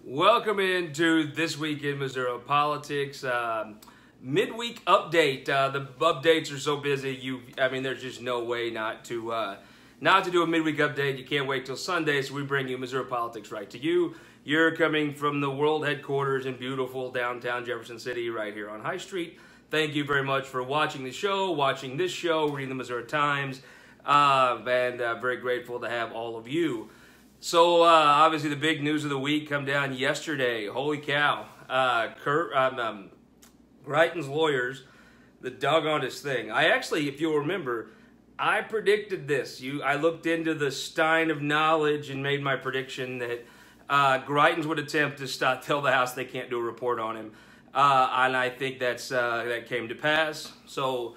Welcome into This Week in Missouri Politics. Midweek update. The updates are so busy, there's just no way not to do a midweek update. You can't wait till Sunday, so we bring you Missouri Politics right to you. You're coming from the world headquarters in beautiful downtown Jefferson City right here on High Street. Thank you very much for watching the show, watching this show, reading the Missouri Times, and very grateful to have all of you. So, obviously, the big news of the week come down yesterday. Holy cow. Greitens lawyers, the doggonest thing. I actually, if you'll remember, I predicted this. I looked into the Stein of knowledge and made my prediction that Greitens would attempt to tell the House they can't do a report on him. And I think that came to pass. So,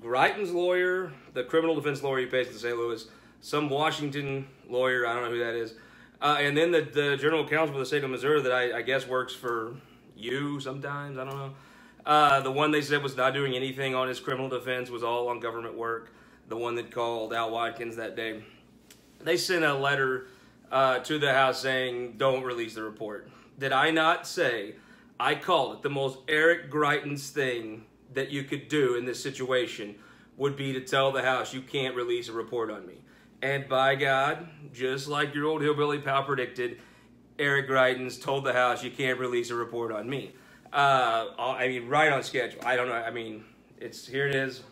Greitens lawyer, the criminal defense lawyer he pays in St. Louis, some Washington lawyer, I don't know who that is, and then the general counsel for the state of Missouri that I guess works for you sometimes, I don't know. The one they said was not doing anything on his criminal defense, was all on government work. The one that called Al Watkins that day. They sent a letter to the House saying, don't release the report. Did I not say, I called it the most Eric Greitens thing that you could do in this situation would be to tell the House you can't release a report on me. And by God, just like your old hillbilly pal predicted, Eric Greitens told the House, you can't release a report on me. Right on schedule. I don't know. Here it is.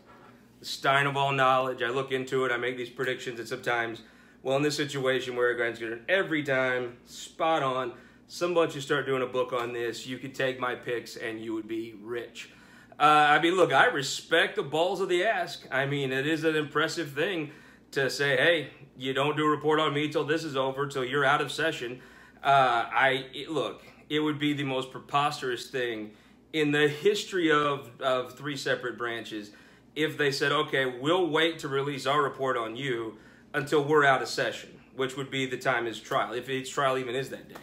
The Stein of all knowledge. I look into it. I make these predictions. And sometimes, well, in this situation where Eric Greitens gets it every time, spot on. Somebody should start doing a book on this. You could take my picks and you would be rich. Look, I respect the balls of the ask. It is an impressive thing to say, hey, you don't do a report on me till this is over, till you're out of session. Look, it would be the most preposterous thing in the history of three separate branches if they said, okay, we'll wait to release our report on you until we're out of session, which would be the time his trial, if his trial even is that day.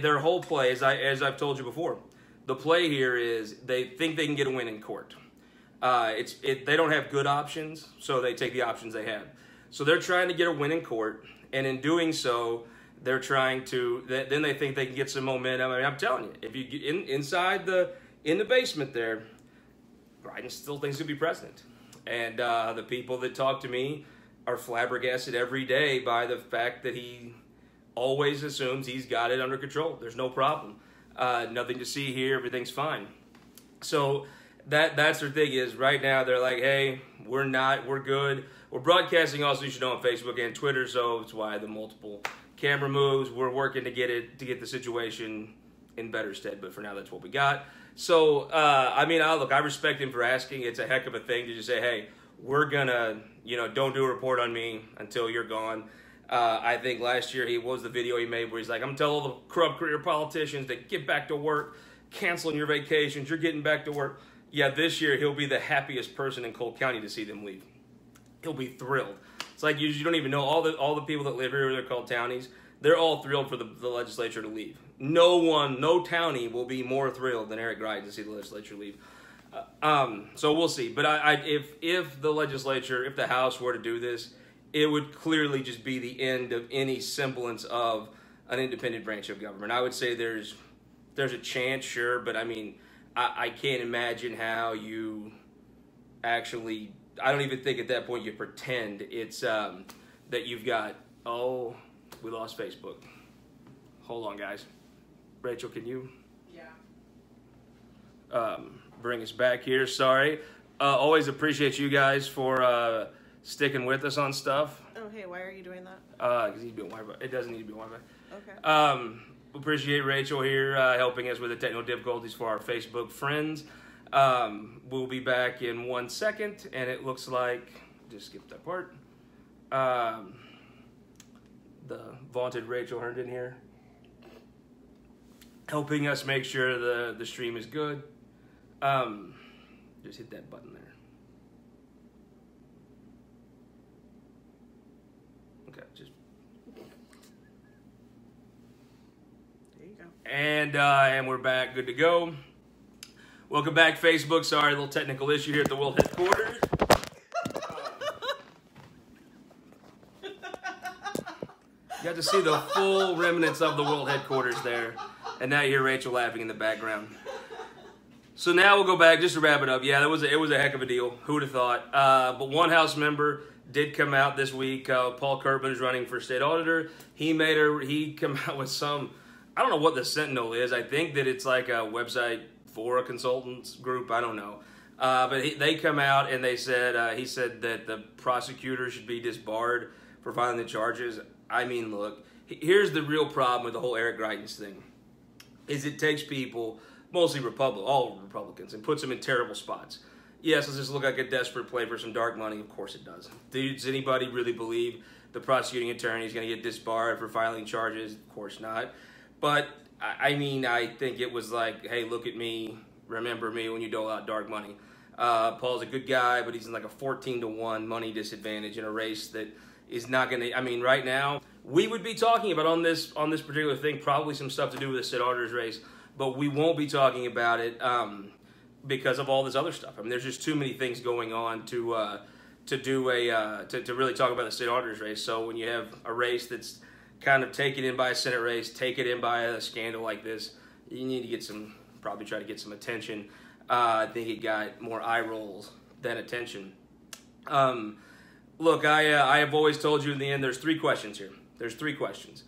Their whole play, as I've told you before, the play here is they think they can get a win in court. They don't have good options, so they take the options they have. So they're trying to get a win in court, and in doing so, they're trying to. Then they think they can get some momentum. I'm telling you, if you get in the basement there, Greitens still thinks he'll be president, and the people that talk to me are flabbergasted every day by the fact that he always assumes he's got it under control. There's no problem, nothing to see here. Everything's fine. So. That's their thing is right now they're like, hey, we're good. We're broadcasting also, you should know, on Facebook and Twitter, so it's why the multiple camera moves. We're working to get the situation in better stead, but for now that's what we got. So look, I respect him for asking. It's a heck of a thing to just say, hey, we're gonna, don't do a report on me until you're gone. I think last year what was the video he made where he's like, I'm telling all the corrupt career politicians to get back to work, canceling your vacations, you're getting back to work. Yeah, this year he'll be the happiest person in Cole County to see them leave. He'll be thrilled. It's like you don't even know all the people that live here, they're called townies. They're all thrilled for the legislature to leave. No townie will be more thrilled than Eric Greitens to see the legislature leave. So we'll see. But if the legislature, if the House were to do this, it would clearly just be the end of any semblance of an independent branch of government. I would say there's a chance, sure, but I can't imagine how you actually, I don't even think at that point you pretend it's that you've got, oh, we lost Facebook. Hold on, guys. Rachel, can you? Yeah. Bring us back here, sorry. Always appreciate you guys for sticking with us on stuff. Oh, hey, why are you doing that? Because it doesn't need to be Wi-Fi. Okay. Appreciate Rachel here helping us with the technical difficulties for our Facebook friends. We'll be back in 1 second, and it looks like, just skip that part, the vaunted Rachel Herndon here, helping us make sure the stream is good. Just hit that button there. Okay, just. And we're back, good to go. Welcome back, Facebook. Sorry, a little technical issue here at the world headquarters. You Got to see the full remnants of the world headquarters there. And now you hear Rachel laughing in the background. So now we'll go back, just to wrap it up. Yeah, it was a heck of a deal. Who would have thought? But one House member did come out this week. Paul Kirkman is running for state auditor. He come out with some, I don't know what the Sentinel is. I think that it's like a website for a consultants group. I don't know. But they come out and they said, he said that the prosecutor should be disbarred for filing the charges. I mean, look, here's the real problem with the whole Eric Greitens thing, is it takes people, mostly all Republicans, and puts them in terrible spots. Yes, does this look like a desperate play for some dark money? Of course it does. Does anybody really believe the prosecuting attorney is going to get disbarred for filing charges? Of course not. But, I mean, I think it was like, hey, look at me, remember me when you dole out dark money. Paul's a good guy, but he's in like a 14-to-1 money disadvantage in a race that is not going to, I mean, right now, we would be talking about on this particular thing, probably some stuff to do with the state auditor's race, but we won't be talking about it because of all this other stuff. I mean, there's just too many things going on to really talk about the state auditor's race. So when you have a race that's kind of taken in by a Senate race, taken in by a scandal like this, you need to get probably try to get some attention. I think it got more eye rolls than attention. Look, I have always told you in the end, there's 3 questions here. There's 3 questions.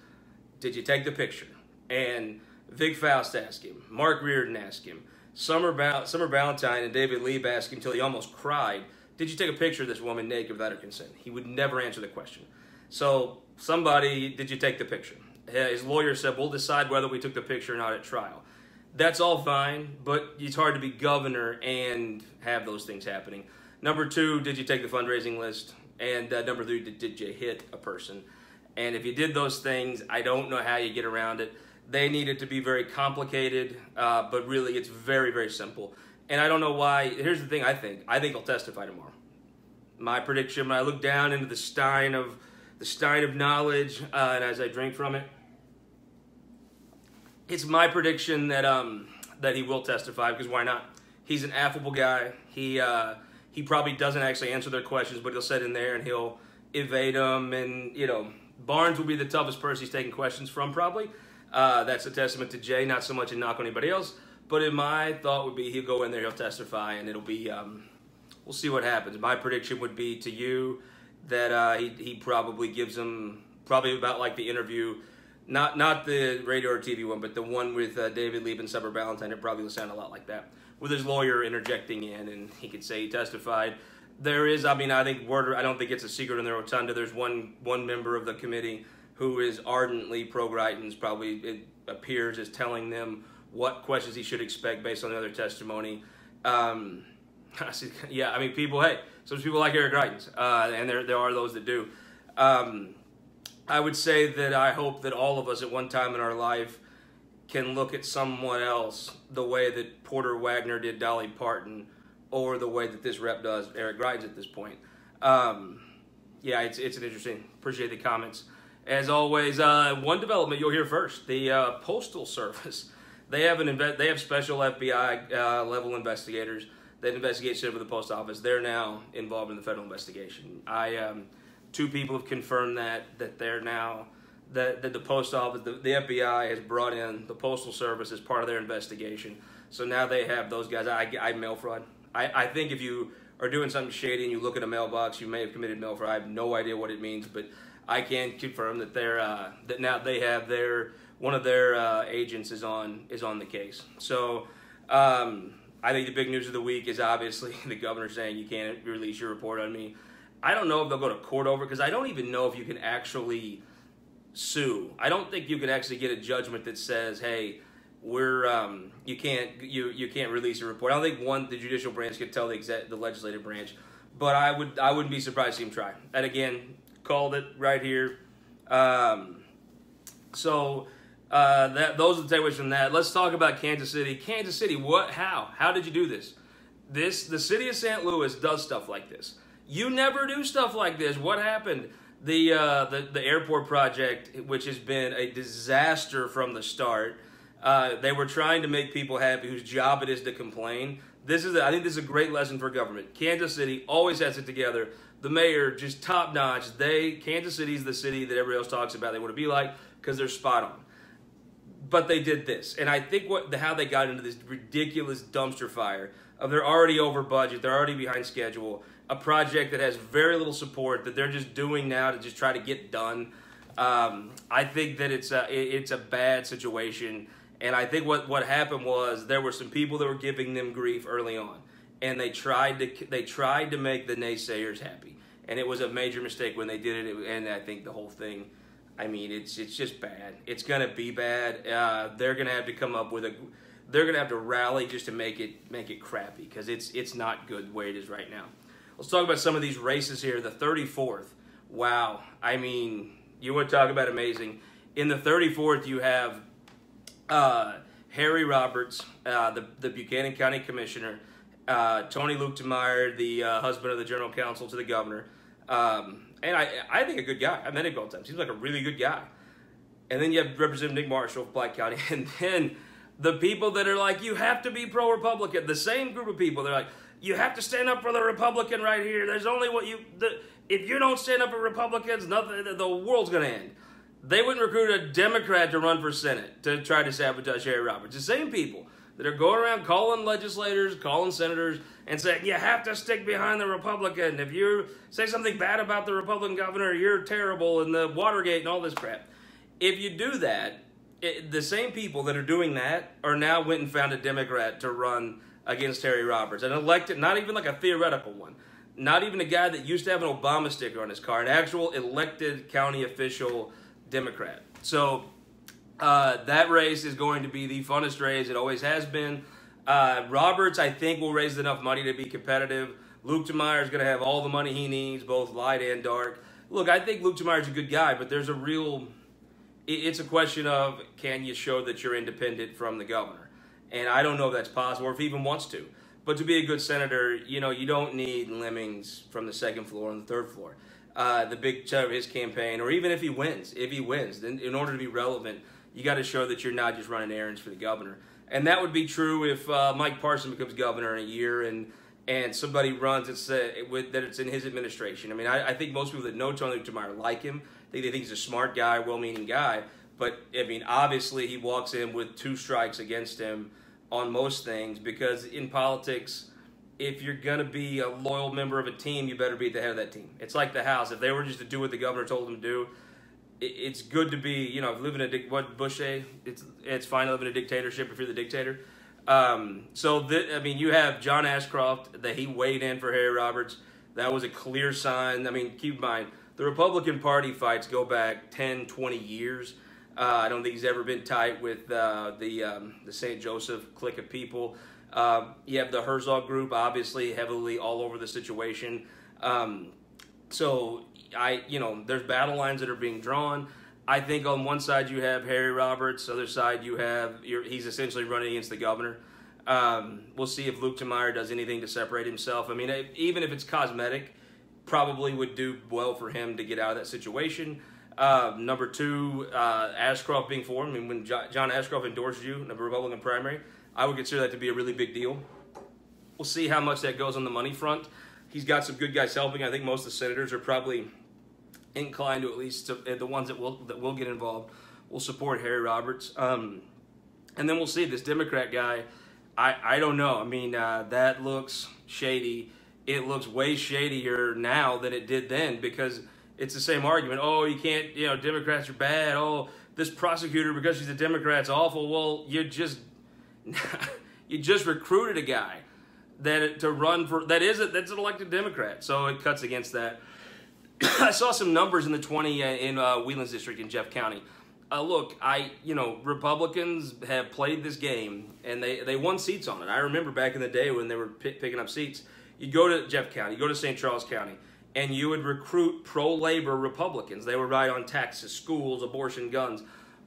Did you take the picture? And Vic Faust asked him. Mark Reardon asked him. Summer Valentine and David Lieb asked him until he almost cried, did you take a picture of this woman naked without her consent? He would never answer the question. So did you take the picture? His lawyer said, we'll decide whether we took the picture or not at trial. That's all fine, but it's hard to be governor and have those things happening. Number 2, did you take the fundraising list? And number 3, did you hit a person? And if you did those things, I don't know how you get around it. They need it to be very complicated, but really it's very, very simple. And I don't know why. Here's the thing I think he'll testify tomorrow. My prediction, when I look down into the stein of knowledge, and as I drink from it, it's my prediction that he will testify, because why not? He's an affable guy. He probably doesn't actually answer their questions, but he'll sit in there and he'll evade them. And, you know, Barnes will be the toughest person he's taking questions from, probably. That's a testament to Jay, not so much a knock on anybody else. But in my thought would be he'll go in there, he'll testify, and it'll be, we'll see what happens. My prediction would be to you that he probably gives them, probably about like the interview, not the radio or TV one, but the one with David Lieb and Summer Valentine. It probably will sound a lot like that, with his lawyer interjecting in, and he could say he testified. There is, I mean, I don't think it's a secret in the rotunda. There's one member of the committee who is ardently pro-Greitens, probably it appears as telling them what questions he should expect based on the other testimony. Yeah, I mean, some people like Eric Greitens, and there are those that do. I would say that I hope that all of us at one time in our life can look at someone else the way that Porter Wagner did Dolly Parton, or the way that this rep does Eric Greitens at this point. Yeah, it's an interesting. Appreciate the comments. As always, one development you'll hear first: the Postal Service. They have special FBI level investigators that investigate shit with the post office. They're now involved in the federal investigation. 2 people have confirmed that they're now that the post office, the FBI has brought in the Postal Service as part of their investigation. So now they have those guys. I mail fraud. I think if you are doing something shady and you look at a mailbox, you may have committed mail fraud. I have no idea what it means, but I can confirm that that now they have one of their agents is on the case. So I think the big news of the week is obviously the governor saying you can't release your report on me. I don't know if they'll go to court over it, because I don't even know if you can actually sue. I don't think you can actually get a judgment that says, hey, you can't release a report. I don't think the judicial branch could tell the legislative branch, but I wouldn't be surprised to see him try. And again, called it right here. Those are the takeaways from that. Let's talk about Kansas City. Kansas City, how did you do this? The city of St. Louis does stuff like this. You never do stuff like this. What happened? The airport project, which has been a disaster from the start. They were trying to make people happy whose job it is to complain. I think this is a great lesson for government. Kansas City always has it together. the mayor, just top notch. Kansas City is the city that everybody else talks about they want to be like because they're spot on. But they did this, and I think how they got into this ridiculous dumpster fire of they're already over budget, they're already behind schedule, a project that has very little support that they're just doing now to just try to get done. I think that it's a bad situation, and I think what happened was there were some people that were giving them grief early on, and they tried to make the naysayers happy, and it was a major mistake when they did it. And I think the whole thing, I mean, it's just bad. It's gonna be bad. They're gonna have to come up with they're gonna have to rally just to make it crappy because it's not good the way it is right now. Let's talk about some of these races here. The 34th. Wow. I mean, you want to talk about amazing. In the 34th, you have Harry Roberts, the Buchanan County Commissioner, Tony Luetkemeyer, the husband of the General Counsel to the governor. And I think a good guy. I met him a couple times. Seems like a really good guy. And then you have Representative Nick Marshall of Black County. And then the people that are like, you have to be pro-Republican. The same group of people, they're like, you have to stand up for the Republican right here. There's only if you don't stand up for Republicans, nothing. The world's going to end. They wouldn't recruit a Democrat to run for Senate to try to sabotage Harry Roberts. The same people that are going around calling legislators, calling senators, and saying, you have to stick behind the Republican. If you say something bad about the Republican governor, you're terrible, and the Watergate and all this crap. If you do that, the same people that are doing that are now went and found a Democrat to run against Harry Roberts. An elected, not even like a theoretical one. Not even a guy that used to have an Obama sticker on his car. An actual elected county official Democrat. So that race is going to be the funnest race. It always has been. Roberts, I think, will raise enough money to be competitive. Luetkemeyer is going to have all the money he needs, both light and dark. Look, I think Luetkemeyer is a good guy, but there's a real... It's a question of, can you show that you're independent from the governor? And I don't know if that's possible or if he even wants to. But to be a good senator, you know, you don't need lemmings from the second floor and the third floor. The big chunk of his campaign, or even if he wins, then in order to be relevant, you got to show that you're not just running errands for the governor. And that would be true if Mike Parson becomes governor in a year and somebody runs that it's in his administration. I mean, I think most people that know Tony Luetkemeyer like him. They think he's a smart guy, well-meaning guy. But, I mean, obviously he walks in with 2 strikes against him on most things because in politics, if you're going to be a loyal member of a team, you better be at the head of that team. It's like the House. If they were just to do what the governor told them to do, it's good to be, you know, living what Bush say? It's fine to live in a dictatorship if you're the dictator. I mean, you have John Ashcroft, that he weighed in for Harry Roberts. That was a clear sign. I mean, keep in mind, the Republican Party fights go back 10, 20 years. I don't think he's ever been tight with the St. Joseph clique of people. You have the Herzog group, obviously, heavily all over the situation. There's battle lines that are being drawn. I think on one side you have Harry Roberts, other side you have, he's essentially running against the governor. We'll see if Luetkemeyer does anything to separate himself. I mean, even if it's cosmetic, probably would do well for him to get out of that situation. Number 2, Ashcroft being formed. I mean, when John Ashcroft endorsed you in the Republican primary, I would consider that to be a really big deal. We'll see how much that goes on the money front. He's got some good guys helping. I think most of the senators are probably inclined to, at least the ones that will get involved, will support Harry Roberts. And then we'll see this Democrat guy. I don't know. I mean, that looks shady. It looks way shadier now than it did then because it's the same argument. Oh, you can't, Democrats are bad. Oh, this prosecutor, because she's a Democrat, is awful. Well, you just recruited a guy that's an elected Democrat. So it cuts against that. I saw some numbers in the 20 in Whelan's district in Jeff County. Look, Republicans have played this game and they won seats on it. I remember back in the day when they were picking up seats. You go to Jeff County, you go to St. Charles County, and you would recruit pro-labor Republicans. They were right on taxes, schools, abortion, guns,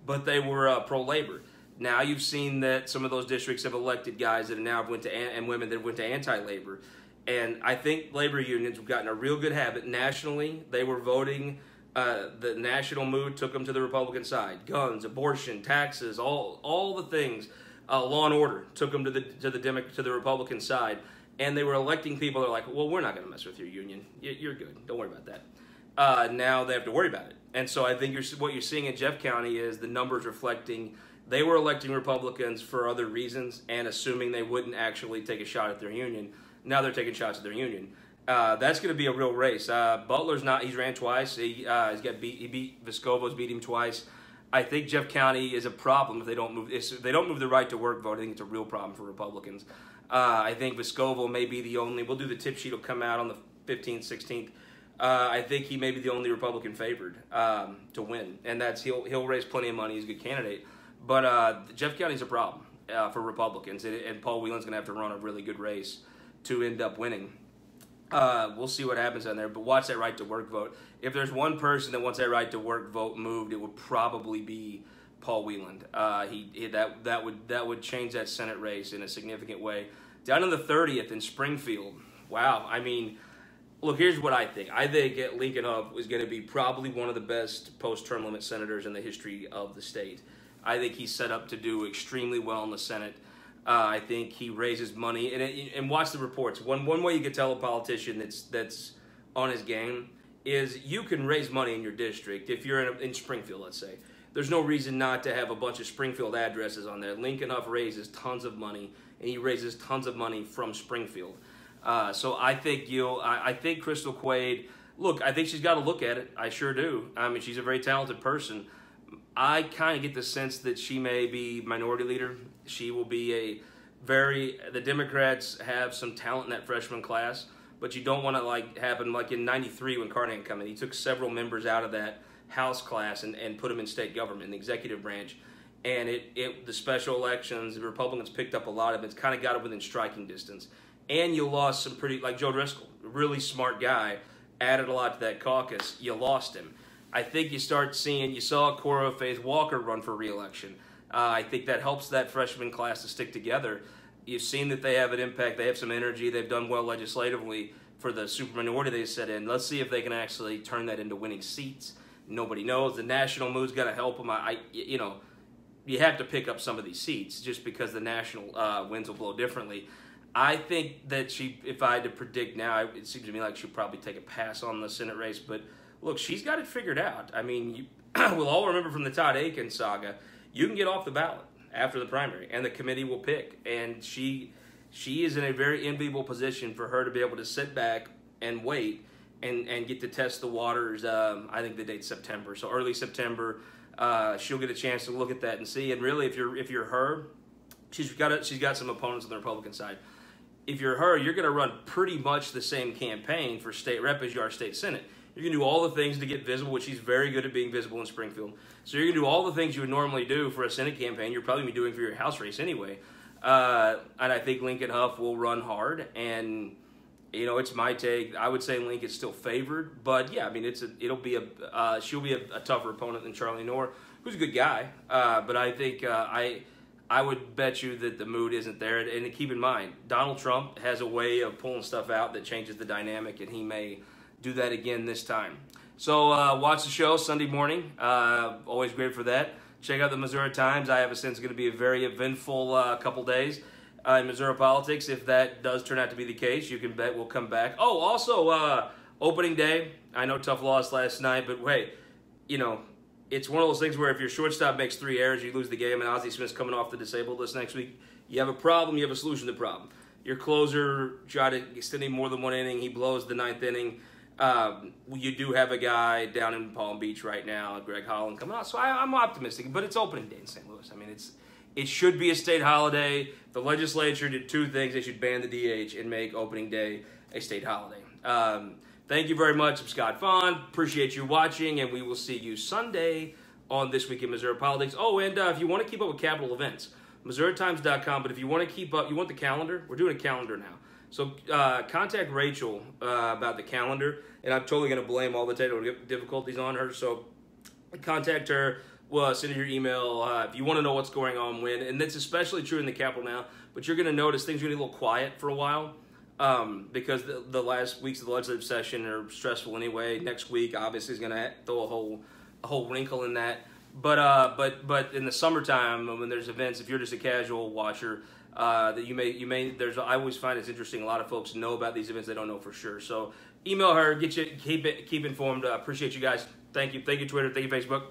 but they were pro-labor. Now you've seen that some of those districts have elected guys that now went to and women that went to anti-labor. And I think labor unions have gotten a real good habit. Nationally, they were voting. The national mood took them to the Republican side. Guns, abortion, taxes, all the things. Law and order took them to the Republican side. and they were electing people that are like, well, we're not going to mess with your union. You're good. Don't worry about that. Now they have to worry about it. And so I think what you're seeing in Jeff County is the numbers reflecting they were electing Republicans for other reasons and assuming they wouldn't actually take a shot at their union. Now they're taking shots at their union. That's going to be a real race. Butler's not. He's ran twice. He beat Vescovo's beat him twice. I think Jeff County is a problem if they don't move. If they don't move the right to work vote, I think it's a real problem for Republicans. I think Vescovo may be the only. We'll do the tip sheet. Will come out on the 15th, 16th. I think he may be the only Republican favored to win, and that's he'll raise plenty of money. He's a good candidate, but Jeff County's a problem for Republicans, and Paul Whelan's going to have to run a really good race to end up winning. We'll see what happens on there, but watch that right to work vote. If there's one person that wants that right to work vote moved, it would probably be Paul Whelan. That would change that Senate race in a significant way. Down in the 30th in Springfield. Wow. I mean, look, here's what I think. I think Lincoln Huff is going to be probably one of the best post-term limit senators in the history of the state. I think he's set up to do extremely well in the Senate. I think he raises money, and watch the reports. One way you can tell a politician that's on his game is you can raise money in your district. If you're in Springfield, let's say, there's no reason not to have a bunch of Springfield addresses on there. Lincoln Huff raises tons of money, and he raises tons of money from Springfield. So I think I think Crystal Quaid. Look, I think she's got to look at it. I sure do. I mean, she's a very talented person. I kind of get the sense that she may be minority leader. She will be the Democrats have some talent in that freshman class, but you don't want to happen like in '93 when Carnahan came in. He took several members out of that House class and put them in state government, in the executive branch. And the special elections, the Republicans picked up a lot of it. It's kind of got it within striking distance. And you lost some like Joe Driscoll, a really smart guy, added a lot to that caucus. You lost him. I think you saw Cora Faith Walker run for re-election. I think that helps that freshman class to stick together. You've seen that they have an impact. They have some energy. They've done well legislatively for the superminority they set in. Let's see if they can actually turn that into winning seats. Nobody knows. The national mood's got to help them. You have to pick up some of these seats just because the national winds will blow differently. I think that if I had to predict now, it seems to me like she'll probably take a pass on the Senate race. But look, she's got it figured out. I mean, we'll all remember from the Todd Aiken saga, you can get off the ballot after the primary, and the committee will pick. And she is in a very enviable position for her to be able to sit back and wait and get to test the waters. I think the date's September, so early September. She'll get a chance to look at that and see. And really, if you're her, she's got some opponents on the Republican side. If you're her, you're going to run pretty much the same campaign for state rep as you are state senate. You're going to do all the things to get visible, which she's very good at being visible in Springfield. So you're going to do all the things you would normally do for a Senate campaign. You're probably going to be doing for your House race anyway. And I think Lincoln Huff will run hard. And it's my take. I would say Lincoln's still favored, but yeah, I mean she'll be a tougher opponent than Charlie Knorr, who's a good guy. But I think I would bet you that the mood isn't there. And keep in mind, Donald Trump has a way of pulling stuff out that changes the dynamic, and he may do that again this time. So watch the show Sunday morning. Always great for that. Check out the Missouri Times. I have a sense it's going to be a very eventful couple days in Missouri politics. If that does turn out to be the case, you can bet we'll come back. Oh, also opening day. I know tough loss last night, but wait, it's one of those things where if your shortstop makes 3 errors, you lose the game, and Ozzie Smith's coming off the disabled list next week. You have a problem, you have a solution to the problem. Your closer tried to extend him more than one inning. He blows the 9th inning. You do have a guy down in Palm Beach right now, Greg Holland, coming out. So I'm optimistic, but it's opening day in St. Louis. I mean, it should be a state holiday. The legislature did 2 things. They should ban the DH and make opening day a state holiday. Thank you very much. I'm Scott Faughn. Appreciate you watching, and we will see you Sunday on This Week in Missouri Politics. Oh, and if you want to keep up with capital events, MissouriTimes.com. But if you want to keep up, you want the calendar? We're doing a calendar now. So contact Rachel about the calendar, and I'm totally going to blame all the technical difficulties on her. So contact her. Well, send her your email if you want to know what's going on when. And that's especially true in the Capitol now. But you're going to notice things are going to be a little quiet for a while. Because the last weeks of the legislative session are stressful anyway. Next week, obviously, is going to throw a whole wrinkle in that. But in the summertime, when there's events, if you're just a casual watcher, that you may. I always find it's interesting. A lot of folks know about these events; they don't know for sure. So email her, keep informed. Appreciate you guys. Thank you, Twitter. Thank you, Facebook.